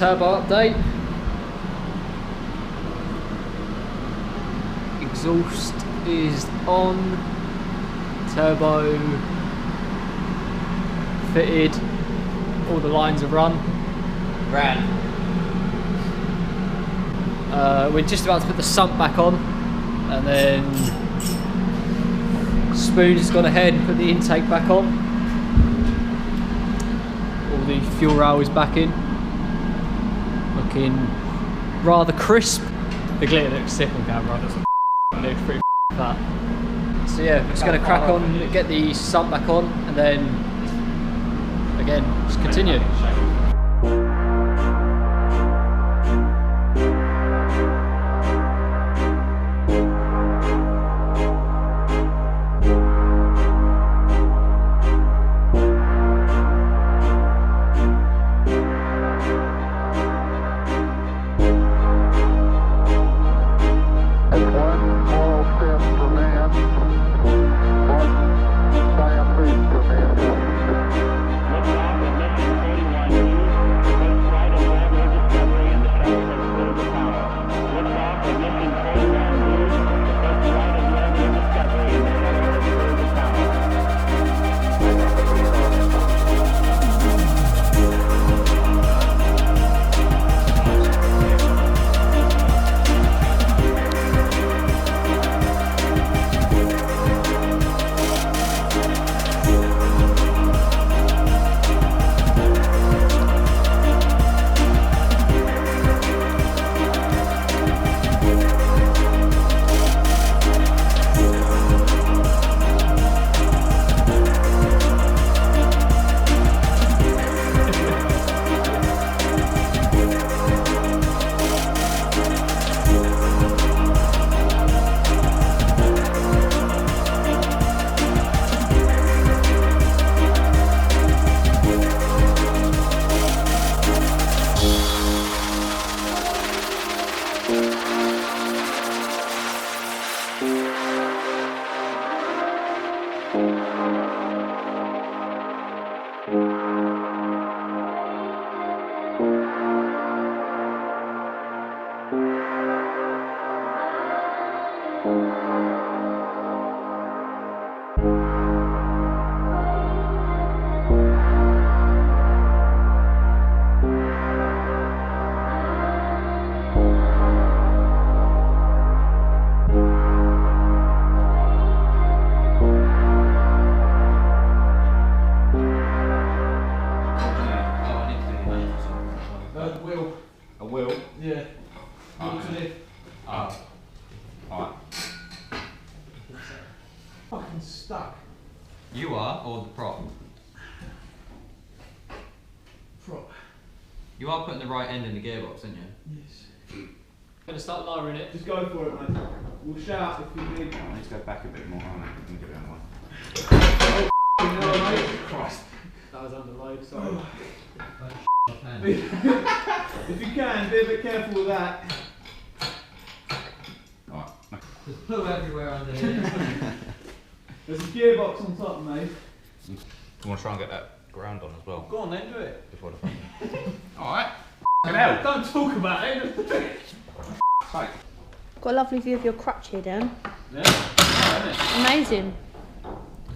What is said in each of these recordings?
turbo update. Exhaust is on, turbo fitted, all the lines are run. We're just about to put the sump back on, and then Spoon has gone ahead and put the intake back on. All the fuel rail is back in, looking rather crisp. The glitter looks sick on camera, it looks pretty fat. So yeah, we're just going to crack on, get the sump back on, and then again, just continue. A wheel? Yeah. Okay. Oh. Alright. Fucking stuck. You are, or the prop? Prop. You are putting the right end in the gearbox, aren't you? Yes. I'm going to start lowering it. Just go for it, mate. We'll shout if you need. I need to go back a bit more, aren't I? Let me get it out of You know, mate. Christ. That was under load, sorry. If you can, be a bit careful with that. Alright. There's poo everywhere under here. There's a gearbox on top, mate. You want to try and get that ground on as well? Go on then, do it. Before the Alright. Don't talk about it. Sake. Got a lovely view of your crutch here, Dan. Yeah. Amazing. Does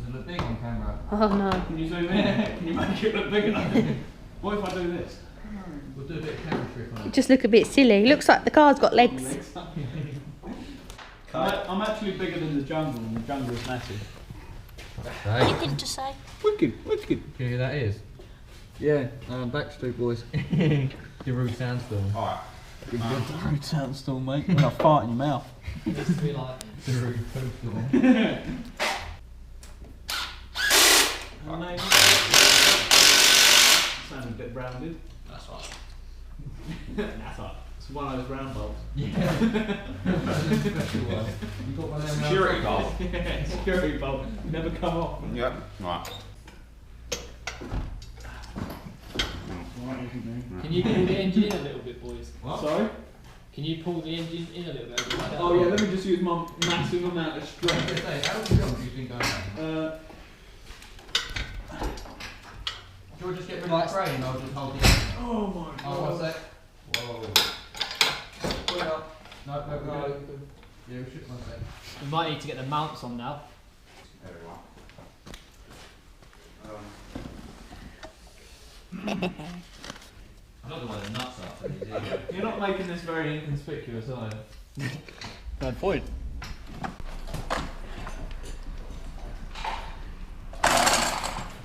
it look big on camera? Oh no. Can you zoom in? Can you make it look bigger? What if I do this? We'll do a bit of camera trick on You it. just look a bit silly. Looks like the car's got legs. I'm actually bigger than the jungle, and the jungle is massive. What did you just say? Wicked. Can you hear who that is? Yeah, Backstreet Boys. Darude Sandstorm. Alright. Rude sandstorm, mate. When I fart in your mouth. This to be like Darude Sandstorm. Sounds a bit rounded. that's right. That's right. It's one of those round bulbs. Yeah. That's a special one. You got one of them Security bulb. Yeah, security bulb. Never come off. Yep. Right. Can you pull the engine in a little bit, boys? What? Sorry? Can you pull the engine in a little bit? Like that? Oh yeah, let me just use my massive amount of I was strength. gonna say, how many jobs do you think I have? Do Do you just get rid of the crane or just hold the engine? oh my god. Oh, what's that? Put it up. No. Yeah, we should one second. We might need to get the mounts on now. There we go. I'm not the one that nuts after these either. You're not making this very inconspicuous, are you? Bad point. I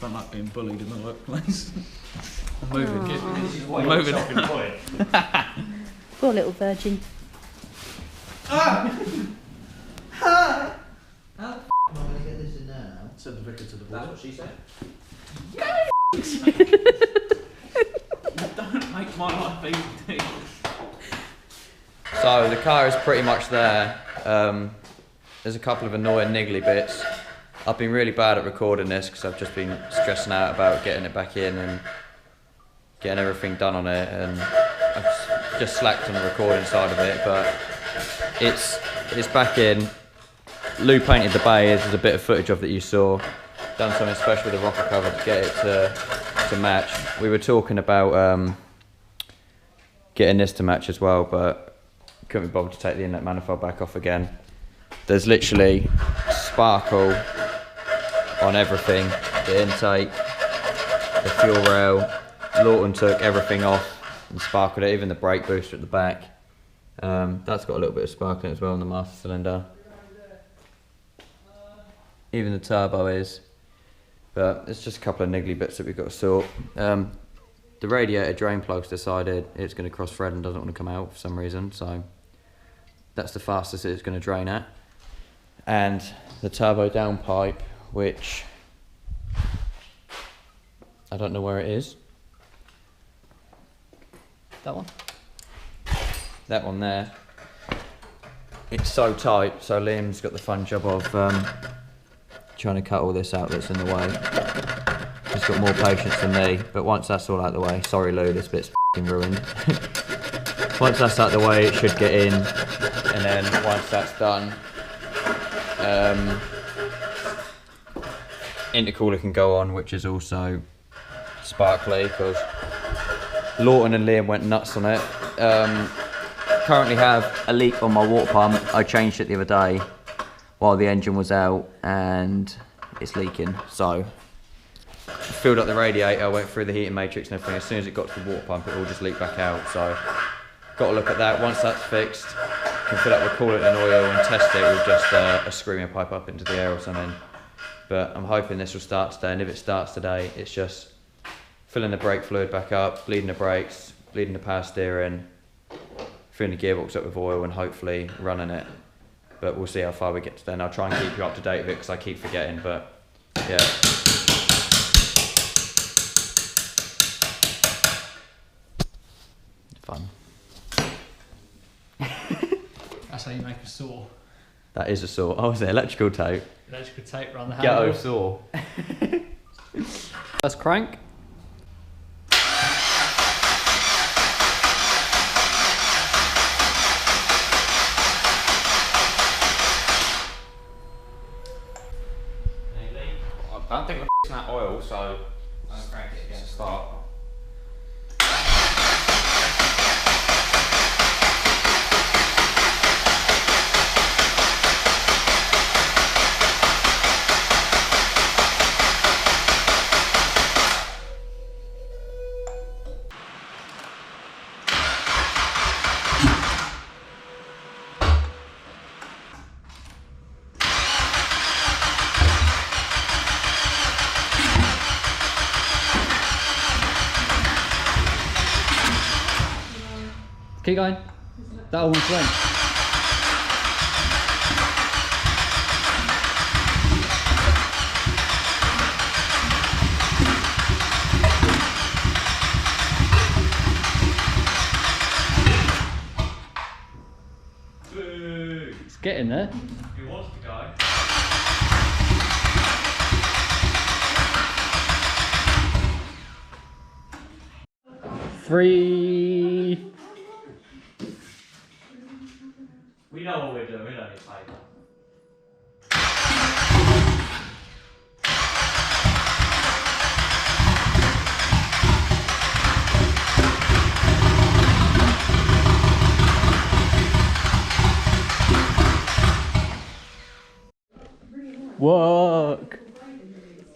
don't like being bullied in the workplace. I'm moving. This is why I'm you're moving. self-employed. Poor little virgin. How the f*** am I going to get this in there now? Said the vicar to the board. That's what she said. Don't make my life easy. So the car is pretty much there. There's a couple of annoying niggly bits. I've been really bad at recording this because I've just been stressing out about getting it back in and getting everything done on it, and I've just slacked on the recording side of it, but it's back in. Lou painted the bay. This is a bit of footage of that you saw. Done something special with the rocker cover to get it to match. We were talking about getting this to match as well, but couldn't be bothered to take the inlet manifold back off again. There's literally sparkle on everything, the intake, the fuel rail. Lawton took everything off and sparkled it, even the brake booster at the back. That's got a little bit of sparkling as well on the master cylinder. Even the turbo is, but it's just a couple of niggly bits that we've got to sort. The radiator drain plug's decided it's going to cross thread and doesn't want to come out for some reason, so that's the fastest it's going to drain at. And the turbo downpipe, which I don't know where it is. That one? That one there. It's so tight, so Liam's got the fun job of trying to cut all this out that's in the way. He's got more patience than me, but once that's all out the way, sorry Lou, this bit's f***ing ruined. Once that's out the way, it should get in, and then once that's done, intercooler can go on, which is also sparkly, because Lawton and Liam went nuts on it. Currently have a leak on my water pump. I changed it the other day while the engine was out, and it's leaking. So filled up the radiator, went through the heating matrix and everything. As soon as it got to the water pump, it all just leaked back out. So got to look at that. Once that's fixed, can fill up the coolant and oil and test it with just a screamer pipe up into the air or something. But I'm hoping this will start today, and if it starts today, it's just filling the brake fluid back up, bleeding the brakes, bleeding the power steering, filling the gearbox up with oil, and hopefully running it. But we'll see how far we get to then. I'll try and keep you up to date with it because I keep forgetting, but yeah. Fun. That's how you make a saw. That is a saw. Oh, is it electrical tape? Electrical tape around the Ghetto handle. saw. First crank. I don't think we're f***ing that oil, so I'll crank it again to start. Keep going. That almost went. It's getting there. It wants to go. Three. We know what we're doing, we don't need paper. Work.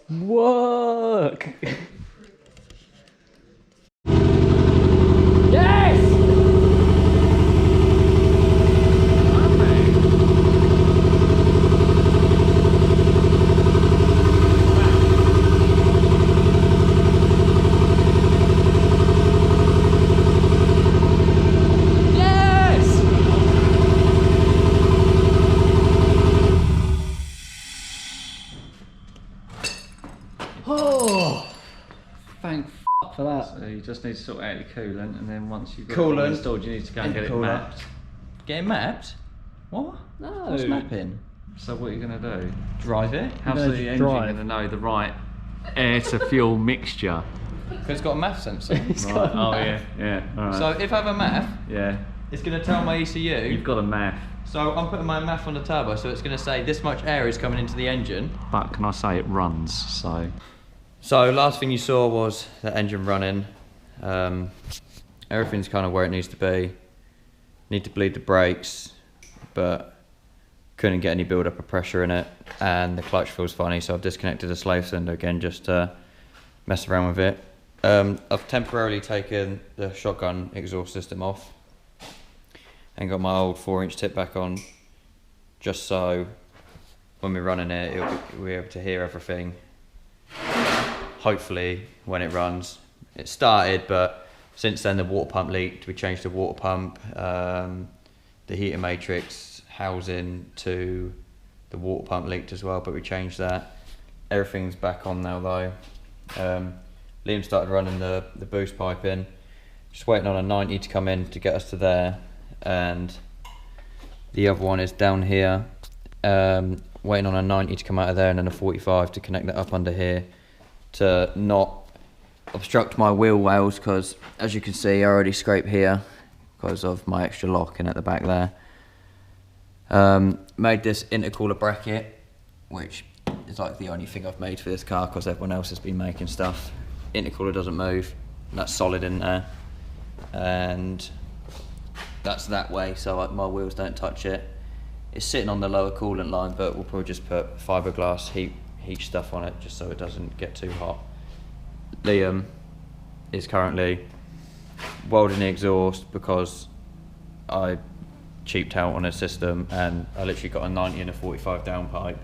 Work. Yes! Oh, thank f for that. So you just need to sort out your coolant, and then once you've got Coolant. it installed, you need to go and get it Coolant. mapped. Getting mapped? What? No. What's mapping? So what are you going to do? Drive it? How's gonna the engine drive. going to know the right air to fuel mixture? Because it's got a math sensor. Right. Oh yeah, yeah. All right. So if I have a math, yeah, it's going to tell my ECU. you've got a math. So I'm putting my math on the turbo, so it's going to say this much air is coming into the engine. But can I say it runs? So last thing you saw was the engine running. Everything's kind of where it needs to be. Need to bleed the brakes, but couldn't get any build up of pressure in it, and the clutch feels funny, so I've disconnected the slave cylinder again just to mess around with it. I've temporarily taken the shotgun exhaust system off and got my old 4-inch tip back on, just so when we're running it, we'll be able to hear everything. Hopefully when it runs. It started, but since then the water pump leaked. We changed the water pump, the heater matrix housing to the water pump leaked as well, but we changed that. Everything's back on now though. Liam started running the boost pipe in. Just waiting on a 90 to come in to get us to there, and the other one is down here, waiting on a 90 to come out of there, and then a 45 to connect that up under here to not obstruct my wheel wells, because as you can see I already scraped here because of my extra lock in at the back there. Made this intercooler bracket, which is like the only thing I've made for this car because everyone else has been making stuff. Intercooler doesn't move, and that's solid in there, and that's that way, so my wheels don't touch it. It's sitting on the lower coolant line, but we'll probably just put fiberglass heat stuff on it just so it doesn't get too hot. Liam is currently welding the exhaust because I cheaped out on a system and I literally got a 90 and a 45 downpipe.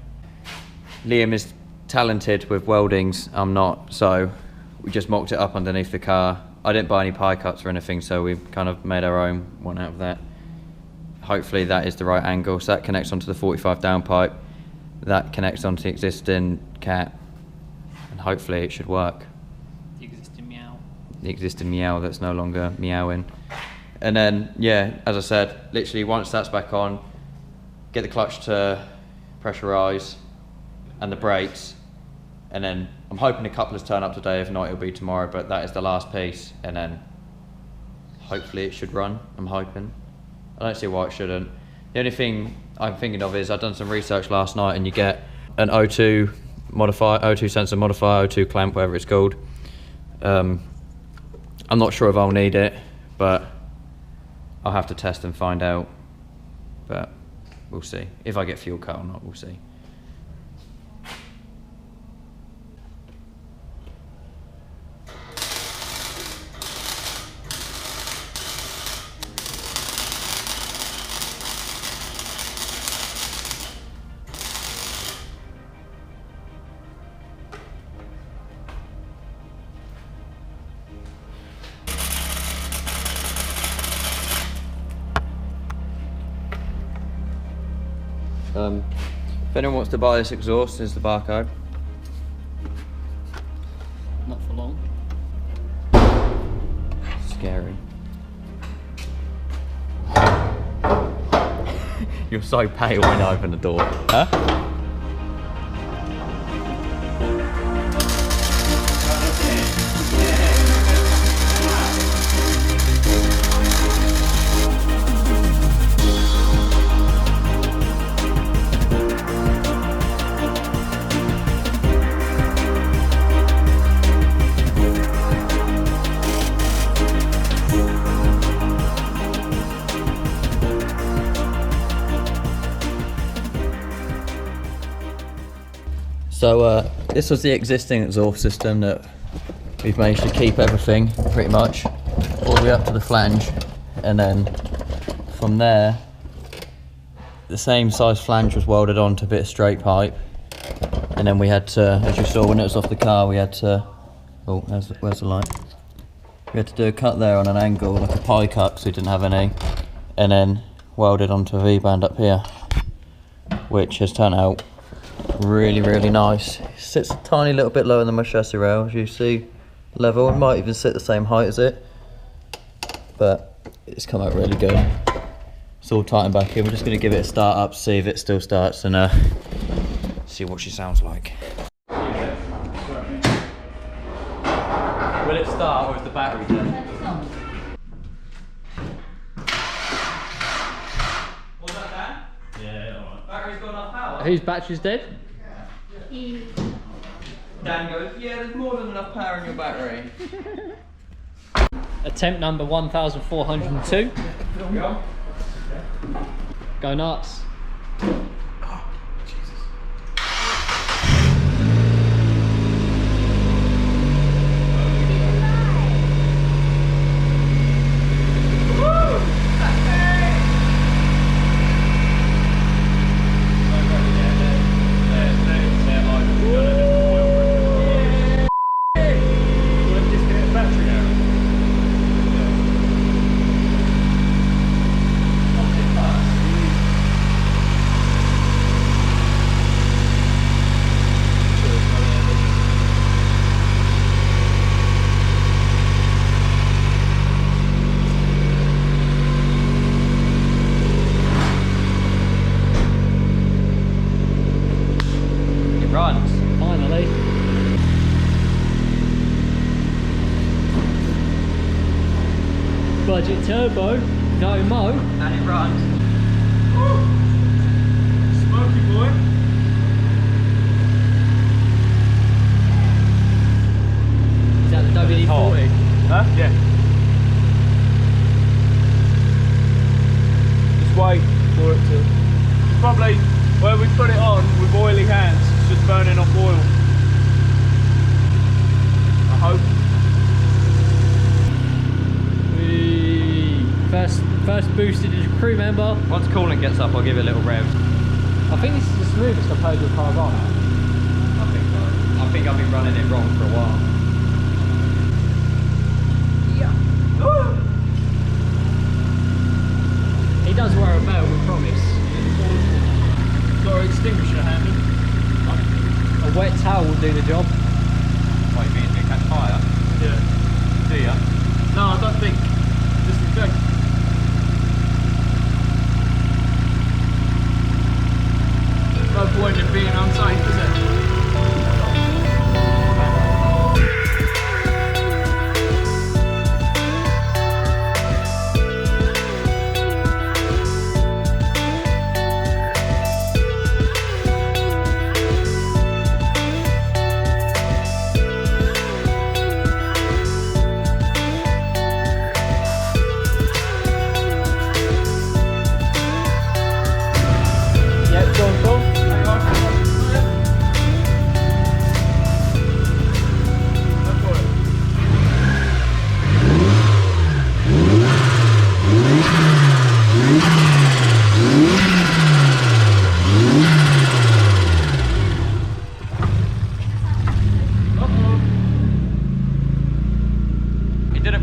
Liam is talented with weldings, I'm not, so we just mocked it up underneath the car. I didn't buy any pie cuts or anything, so we've kind of made our own one out of that. Hopefully that is the right angle, so that connects onto the 45 downpipe, that connects onto the existing cap, and hopefully it should work. The existing meow. The existing meow that's no longer meowing. And then, yeah, as I said, literally once that's back on, get the clutch to pressurise and the brakes, and then I'm hoping the couplers turn up today, if not it'll be tomorrow, but that is the last piece, and then hopefully it should run, I'm hoping. I don't see why it shouldn't. The only thing I'm thinking of is I've done some research last night, and you get an O2 sensor modifier, O2 clamp, whatever it's called. I'm not sure if I'll need it, but I'll have to test and find out, but we'll see. If I get fuel cut or not, we'll see. If anyone wants to buy this exhaust, here's the barcode. Not for long. Scary. You're so pale when I open the door. Huh? So this was the existing exhaust system that we've managed to keep everything pretty much all the way up to the flange, and then from there the same size flange was welded onto a bit of straight pipe, and then we had to, as you saw when it was off the car, we had to, oh where's the light? We had to do a cut there on an angle, like a pie cut, because we didn't have any, and then welded onto a V-band up here, which has turned out really, really nice. It sits a tiny little bit lower than my chassis rail, as you see, level. It might even sit the same height as it, but it's come out really good. It's all tightened back in. We're just going to give it a start up, see if it still starts, and see what she sounds like. Will it start, or is the battery dead? Was that Dan? Yeah, alright. Battery's got enough power? Whose battery's dead? Dan goes, yeah, there's more than enough power in your battery. Attempt number 1402. Go nuts. Runs. Finally. Budget turbo, no mo. And it runs. Smoky boy. Is that the WD-40? Huh? Yeah. Just wait for it to. Probably where we put it on with oily hands, it's just burning off oil. I hope. First boosted as a crew member. Once coolant gets up, I'll give it a little rev. I think this is the smoothest I've heard your car run. I think so. I think I've been running it wrong for a while. He does wear a belt, we promise. Got an extinguisher handy. A wet towel will do the job. What, you mean it catch fire? Yeah. Do ya? No, I don't think. Just in case. No point in being unsafe, is it?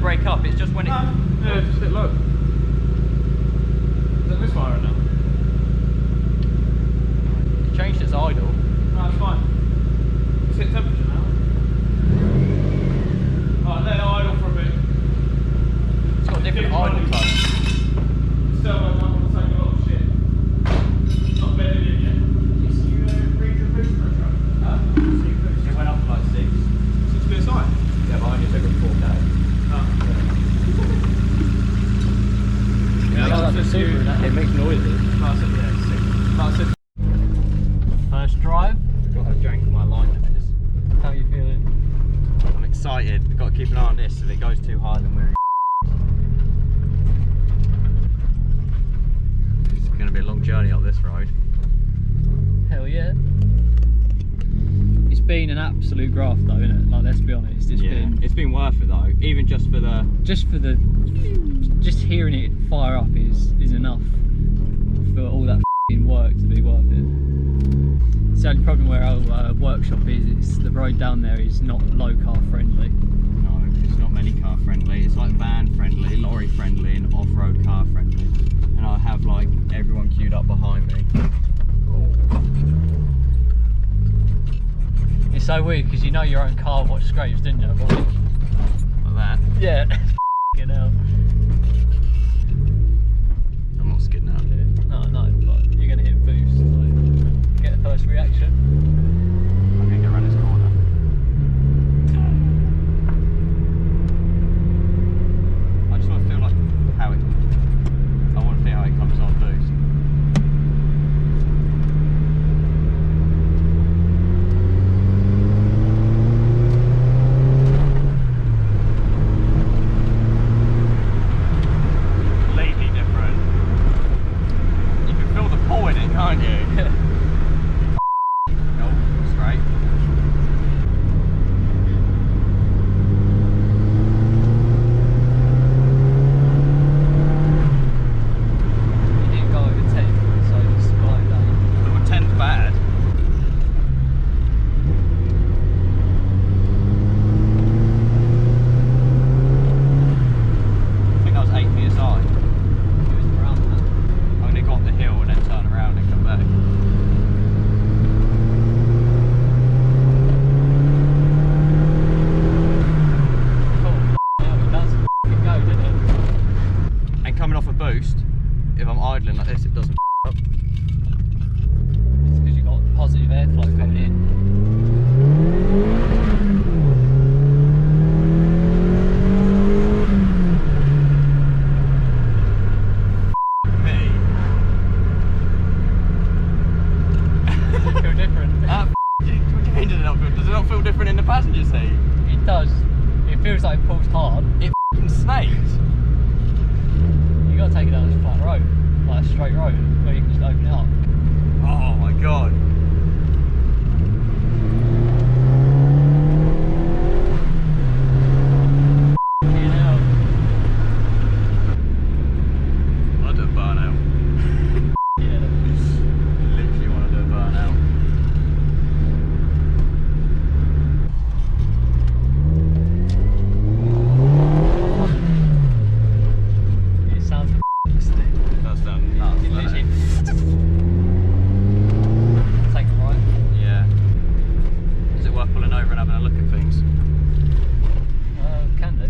Break up, it's just when it... Yeah, just hit low. Is that misfiring now? It changed its idle. No, it's fine. It's hit temperature now. Alright, let it idle for a bit. It's got a different idle tone. Still, I don't want to take a lot of shit. It's not bedded in yet. You read the boost pressure? Huh? It went up to like 6. 6 PSI? Yeah, but I only took it 4K. It makes noises. First drive. Got to jank my alignment is. How are you feeling? I'm excited. We've got to keep an eye on this. If it goes too high, then we're... It's going to be a long journey up this road. Hell yeah. been an absolute graft though, isn't it? Like, let's be honest, It's been worth it though, even just hearing it fire up is enough for all that f***ing work to be worth it. It's the only problem where our workshop is, the road down there is not low car friendly. No, it's not many car friendly. It's like van friendly, lorry friendly, and off-road car friendly. And I have like everyone queued up behind me. It's so weird because you know your own car watch scrapes, didn't you? Like that. Yeah. You know. I'm not skidding out here. No, but you're gonna hit boost. So get the first reaction. I'm gonna go around this corner. I just want to feel like how it. I want to feel how it comes on boost. Completely different. You can feel the pull in it, can't you? Nope, straight. You didn't go over 10, so just like that. But when 10's bad. I think that was 8 PSI. It was around that. I only got the hill and then turn around and come back. Yeah, it does f***ing go, didn't it? And coming off a boost, if I'm idling like this, it doesn't up. It's because you've got positive airflow coming in. Me. Does it feel different? Does it not feel different in the passenger seat? It does. It feels like it pulls hard. It f***ing snakes. You gotta take it down this flat road, like a straight road, where you can just open it up. Oh my god. You know. I do a burnout. Yeah. Literally want to do a burnout. It sounds f***ing That's done nuts. It doesn't literally it? take it right. Yeah. Is it worth pulling over and having a look at things? Can do.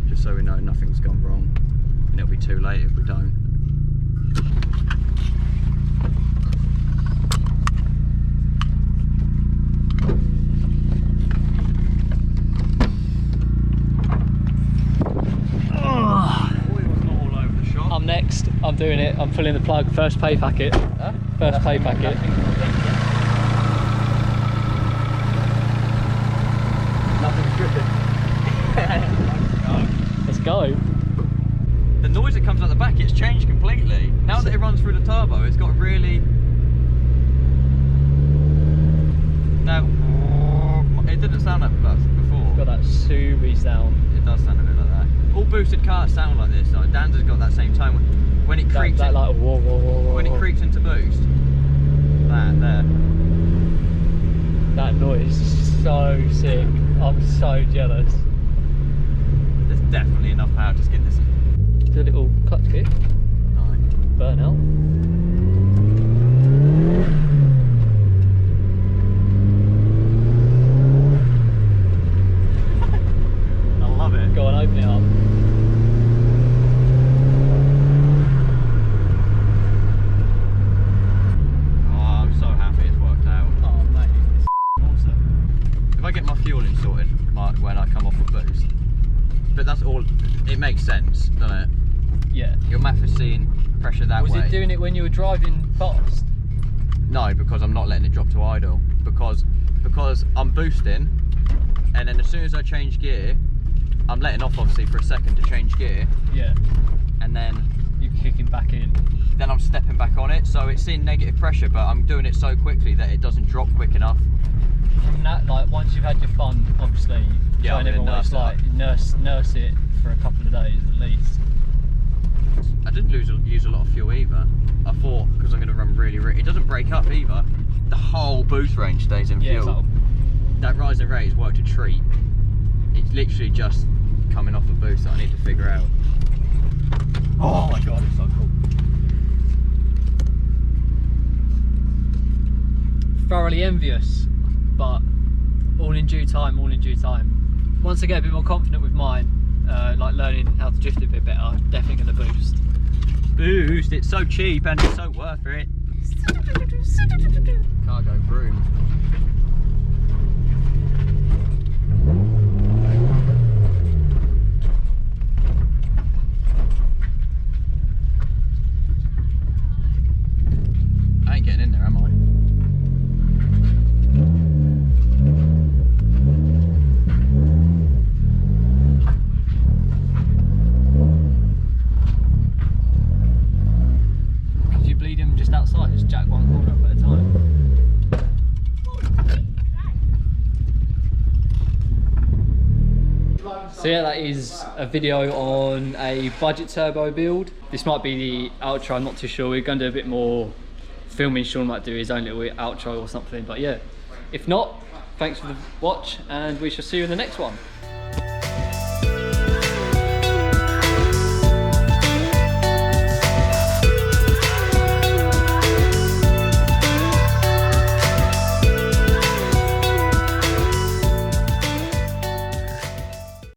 Just so we know nothing's gone wrong. And it'll be too late if we don't. I'm next. I'm doing it. I'm pulling the plug. First pay packet. Huh? First pay packet. Nothing's dripping. Let's go. The noise that comes out the back, it's changed completely. Now that it runs through the turbo, it's got really... No, it didn't sound like that before. Got that Subi sound. It does sound a bit like that. All boosted cars sound like this though. Dan's has got that same tone. When it creeps That in, like whoa, whoa, whoa, whoa. when it creeps into boost, that there. That noise is so sick. I'm so jealous. There's definitely enough power to skid this. Do a little clutch kick. No. Burnout. I love it. Go on, open it up. Oh, I'm so happy it's worked out. Oh mate, it's awesome. If I get my fueling sorted when I come off a boost, but that's all, it makes sense, doesn't it? Yeah. Your math is seeing pressure that way. Was it doing it when you were driving fast? No, because I'm not letting it drop to idle. Because I'm boosting, and then as soon as I change gear, I'm letting off obviously for a second to change gear, Yeah. and then You kicking back in. Then I'm stepping back on it, so it's in negative pressure, but I'm doing it so quickly that it doesn't drop quick enough. From that, like once you've had your fun, obviously, Yeah, try and I'm gonna always like nurse it for a couple of days at least. I didn't use a lot of fuel either. I thought because I'm going to run really, it doesn't break up either. The whole boost range stays in fuel. Like, that rising rate has worked a treat. It's literally just coming off a boost that I need to figure out. Oh my god, it's so cool. thoroughly envious, but all in due time, all in due time. Once I get a bit more confident with mine, like learning how to drift a bit better, I'm definitely going to boost. Boost, it's so cheap and it's so worth it. Cargo broom. I ain't getting in there, am I? Outside, just jack one corner up at a time. So yeah, that is a video on a budget turbo build. This might be the outro, I'm not too sure. We're going to do a bit more filming. Sean might do his own little outro or something, but yeah. If not, thanks for the watch and we shall see you in the next one.